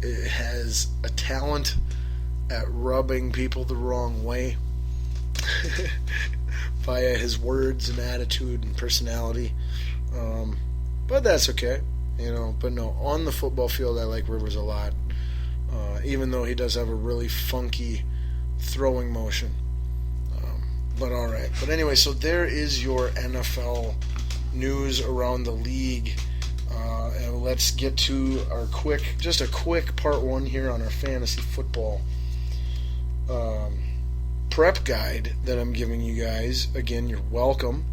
has a talent at rubbing people the wrong way via his words and attitude and personality. But that's okay, But no, on the football field, I like Rivers a lot, even though he does have a really funky throwing motion. But all right. But anyway, so there is your NFL news around the league. And let's get to our quick part one here on our fantasy football prep guide that I'm giving you guys. Again, you're welcome.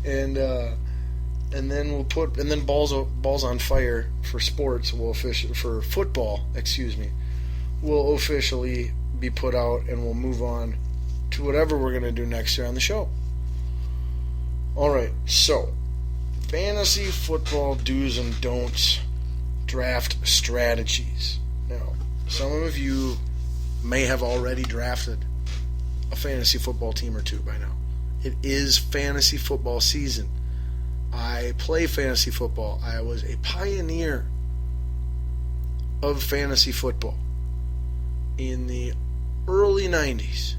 and then balls on fire for sports for football. Will officially be put out, and we'll move on to whatever we're going to do next year on the show. All right, so fantasy football do's and don'ts, draft strategies. Now, some of you may have already drafted a fantasy football team or two by now. It is fantasy football season. I play fantasy football. I was a pioneer of fantasy football in the early 90s,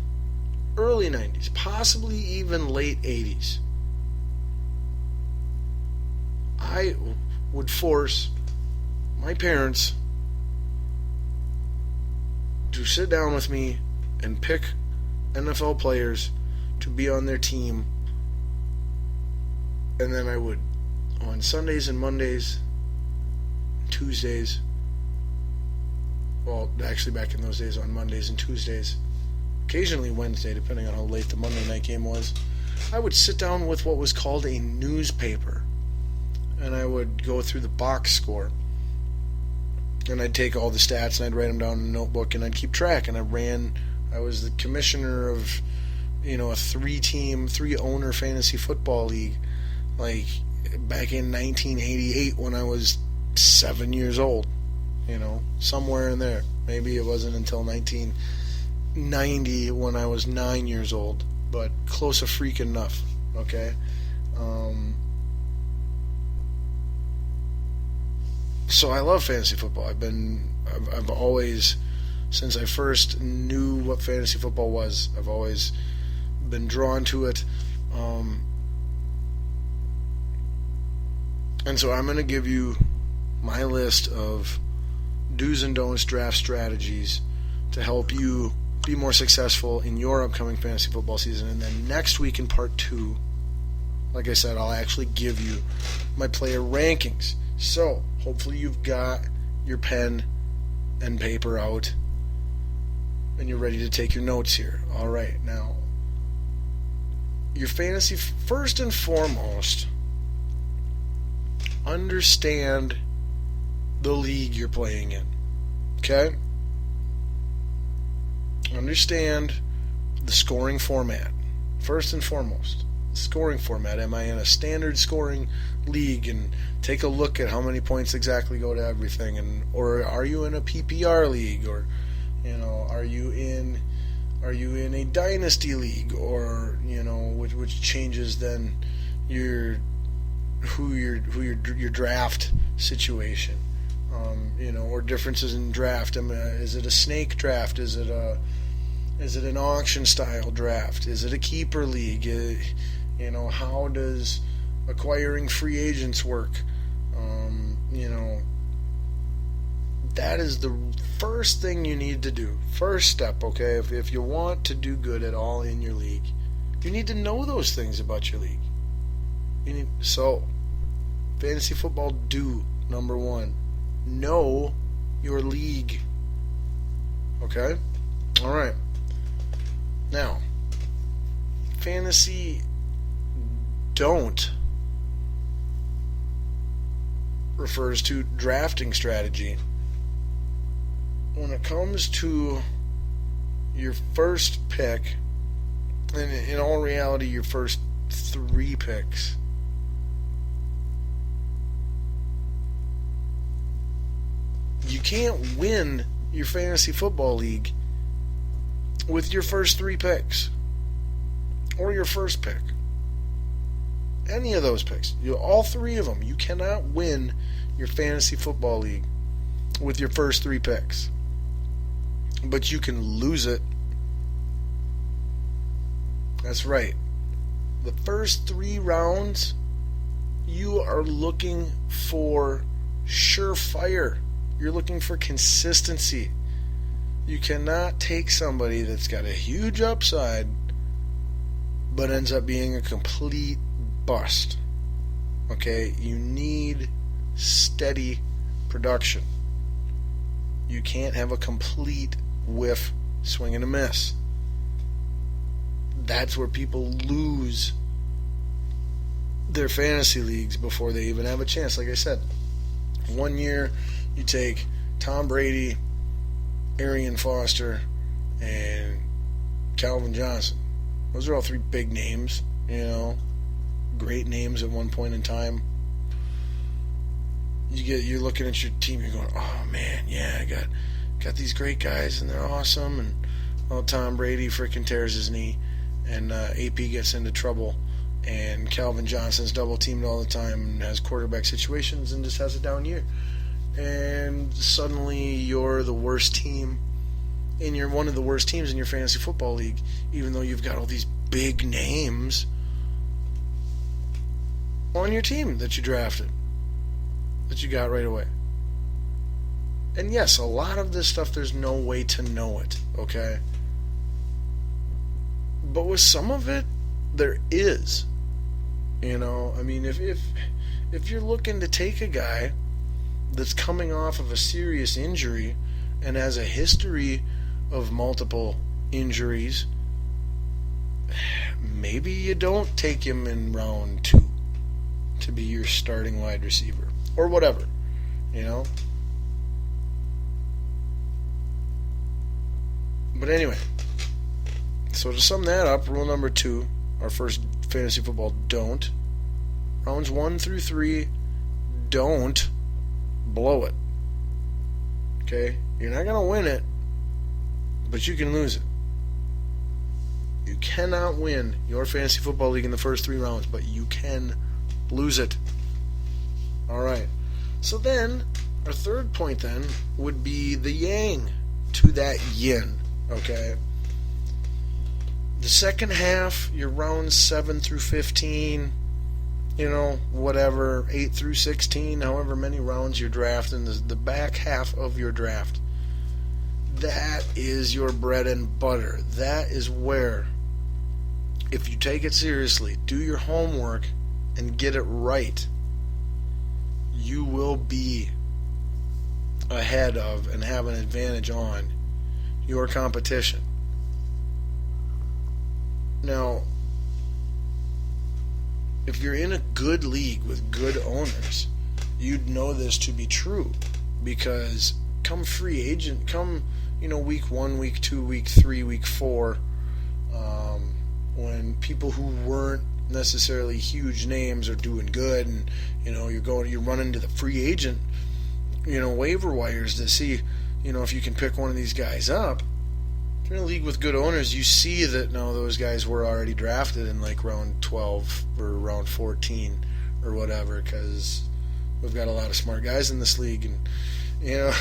possibly even late 80s. I would force my parents to sit down with me and pick NFL players to be on their team, and then I would, on Sundays and Mondays, Tuesdays, well, actually back in those days on Mondays and Tuesdays, occasionally Wednesday, depending on how late the Monday night game was, I would sit down with what was called a newspaper, and I would go through the box score, and I'd take all the stats and I'd write them down in a notebook, and I'd keep track. And I was the commissioner of, a three-owner fantasy football league, like back in 1988 when I was 7 years old, somewhere in there. Maybe it wasn't until 1990 when I was 9 years old, but close a freak enough, okay? So I love fantasy football. I've always, since I first knew what fantasy football was, I've always been drawn to it. And so I'm going to give you my list of do's and don'ts draft strategies to help you be more successful in your upcoming fantasy football season. And then next week in part 2, like I said, I'll actually give you my player rankings. So hopefully you've got your pen and paper out and you're ready to take your notes here. All right, now, your fantasy, first and foremost, understand the league you're playing in. Okay? Understand the scoring format. First and foremost, the scoring format. Am I in a standard scoring league? And take a look at how many points exactly go to everything. Or are you in a PPR league? Or are you in a dynasty league? Or which changes then your draft situation. Or differences in draft. Is it a snake draft? Is it an auction style draft? Is it a keeper league? How does acquiring free agents work? That is the first thing you need to do. First step, okay? If you want to do good at all in your league, you need to know those things about your league. So, fantasy football do number 1. Know your league. Okay? Alright. Now, fantasy don't refers to drafting strategy. When it comes to your first pick, and in all reality, your first 3 picks, you can't win your fantasy football league with your first 3 picks or your first pick. Any of those picks, all 3 of them, you cannot win your fantasy football league with your first 3 picks. But you can lose it. That's right. The first 3 rounds, you are looking for surefire. You're looking for consistency. You cannot take somebody that's got a huge upside but ends up being a complete bust. Okay? You need steady production. You can't have a complete whiff, swing and a miss. That's where people lose their fantasy leagues before they even have a chance. Like I said, 1 year you take Tom Brady, Arian Foster, and Calvin Johnson. Those are all 3 big names, great names at one point in time. You're looking at your team, you're going, oh man, yeah, I got these great guys and they're awesome, and Tom Brady freaking tears his knee, and AP gets into trouble, and Calvin Johnson's double teamed all the time and has quarterback situations and just has a down year. And suddenly you're the worst team, and you're one of the worst teams in your fantasy football league, even though you've got all these big names on your team that you drafted, that you got right away. And yes, a lot of this stuff, there's no way to know it, okay? But with some of it, there is. I mean, if you're looking to take a guy that's coming off of a serious injury and has a history of multiple injuries, maybe you don't take him in round 2 to be your starting wide receiver or whatever, But anyway, so to sum that up, rule number 2, our first fantasy football don't. Rounds 1 through 3, don't blow it. Okay? You're not going to win it, but you can lose it. You cannot win your fantasy football league in the first 3 rounds, but you can lose it. Alright. So then, our third point then would be the yang to that yin. Okay? The second half, your rounds 7 through 15, whatever, 8 through 16, however many rounds you're drafting, the back half of your draft, that is your bread and butter. That is where, if you take it seriously, do your homework, and get it right, you will be ahead of and have an advantage on your competition. Now, if you're in a good league with good owners, you'd know this to be true, because come free agent, week 1, week 2, week 3, week 4, when people who weren't necessarily huge names are doing good, and you're running to the free agent waiver wires to see if you can pick one of these guys up. If you're in a league with good owners, you see that those guys were already drafted in like round 12 or round 14 or whatever, because we've got a lot of smart guys in this league, and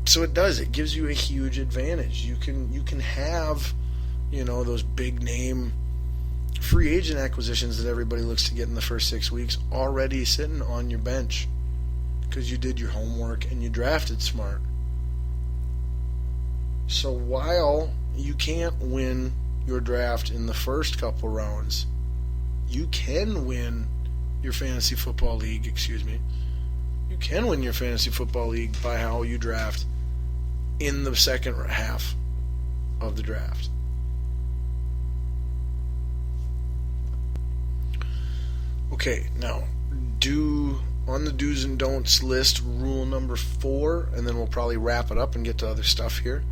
so it gives you a huge advantage. You can have those big name free agent acquisitions that everybody looks to get in the first 6 weeks already sitting on your bench because you did your homework and you drafted smart. So while you can't win your draft in the first couple rounds, you can win your fantasy football league, You can win your fantasy football league by how you draft in the second half of the draft. Okay, now, on the do's and don'ts list, rule number 4, and then we'll probably wrap it up and get to other stuff here,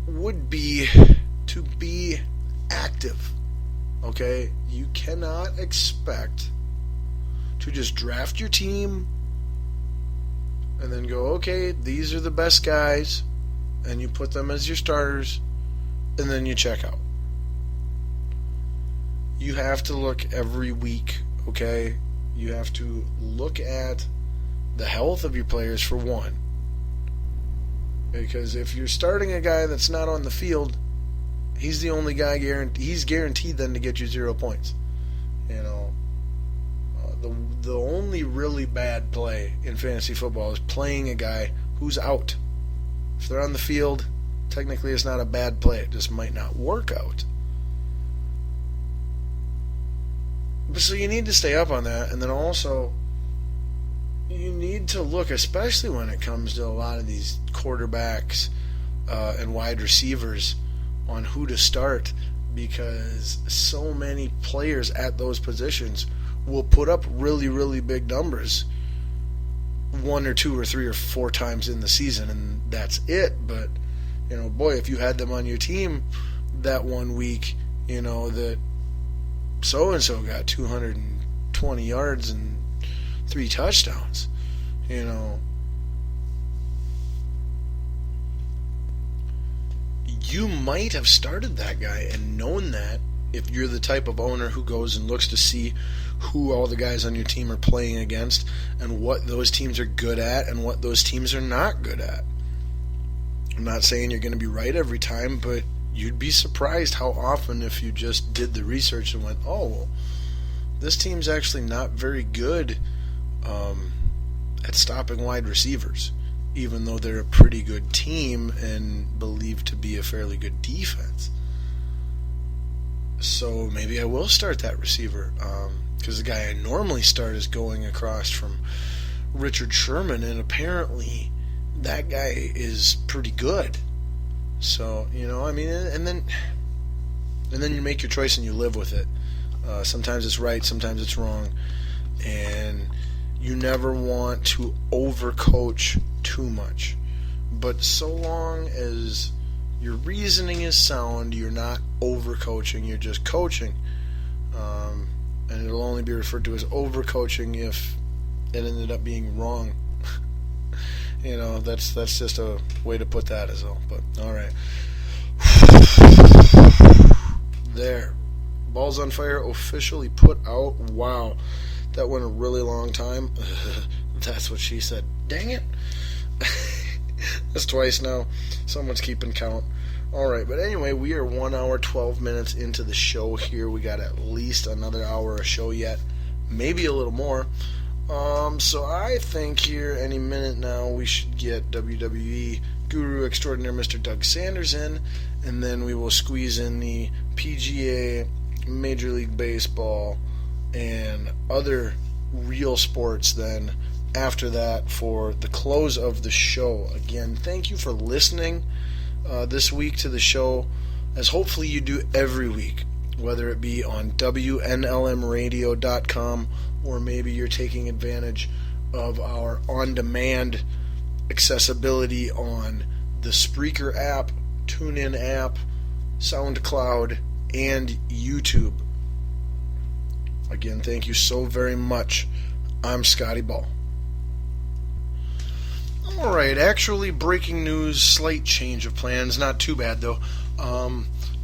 would be to be active. Okay? You cannot expect to just draft your team and then go, okay, these are the best guys, and you put them as your starters, and then you check out. You have to look every week, okay? You have to look at the health of your players for one. Because if you're starting a guy that's not on the field, he's the only guy he's guaranteed then to get you 0 points. You know, the only really bad play in fantasy football is playing a guy who's out. If they're on the field, technically it's not a bad play. It just might not work out. But so you need to stay up on that, and then also you need to look, especially when it comes to a lot of these quarterbacks and wide receivers, on who to start, because so many players at those positions will put up really, really big numbers 1 or 2 or 3 or 4 times in the season, and that's it. But, you know, boy, if you had them on your team that 1 week, you know, that so-and-so got 220 yards and 3 touchdowns, you know, you might have started that guy and known that if you're the type of owner who goes and looks to see who all the guys on your team are playing against and what those teams are good at and what those teams are not good at. I'm not saying you're going to be right every time, but you'd be surprised how often, if you just did the research and went, oh, well, this team's actually not very good at stopping wide receivers, even though they're a pretty good team and believed to be a fairly good defense. So maybe I will start that receiver, because the guy I normally start is going across from Richard Sherman, and apparently that guy is pretty good. So, you know, I mean, and then you make your choice and you live with it. Sometimes it's right, sometimes it's wrong, and you never want to overcoach too much. But so long as your reasoning is sound, you're not overcoaching, you're just coaching. And it'll only be referred to as overcoaching if it ended up being wrong. You know, that's just a way to put that as well. But, all right. There. Balls on Fire officially put out. Wow. That went a really long time. That's what she said. Dang it. That's twice now. Someone's keeping count. Alright, but anyway, we are 1 hour, 12 minutes into the show here. We got at least another hour of show yet. Maybe a little more. So I think here, any minute now, we should get WWE Guru Extraordinaire Mr. Doug Sanders in, and then we will squeeze in the PGA, Major League Baseball, and other real sports then after that for the close of the show. Again, thank you for listening this week to the show, as hopefully you do every week, whether it be on WNLMradio.com or maybe you're taking advantage of our on-demand accessibility on the Spreaker app, TuneIn app, SoundCloud, and YouTube. Again, thank you so very much. I'm Scotty Ball. Alright, actually breaking news, slight change of plans, not too bad though.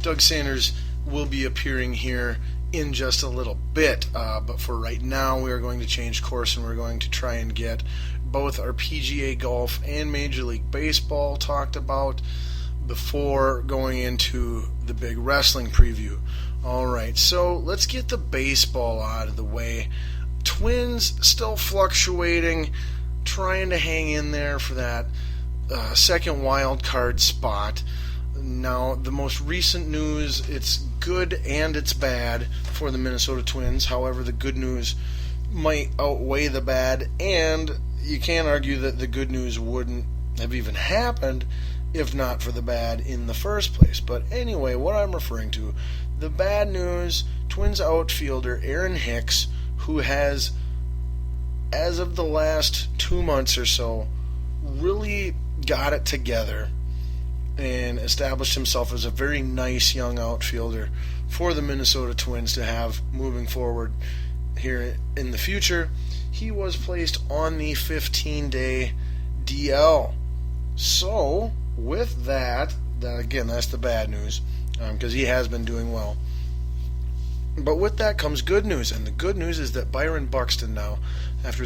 Doug Sanders will be appearing here in just a little bit, but for right now we are going to change course and we're going to try and get both our PGA Golf and Major League Baseball talked about before going into the big wrestling preview. Alright, so let's get the baseball out of the way. Twins still fluctuating, trying to hang in there for that second wild card spot. Now, the most recent news, it's good and it's bad for the Minnesota Twins. However, the good news might outweigh the bad, and you can't argue that the good news wouldn't have even happened if not for the bad in the first place. But anyway, what I'm referring to, the bad news, Twins outfielder Aaron Hicks, who has, as of the last 2 months or so, really got it together and established himself as a very nice young outfielder for the Minnesota Twins to have moving forward here in the future. He was placed on the 15-day DL. So, with that, again, that's the bad news, because he has been doing well. But with that comes good news, and the good news is that Byron Buxton now, after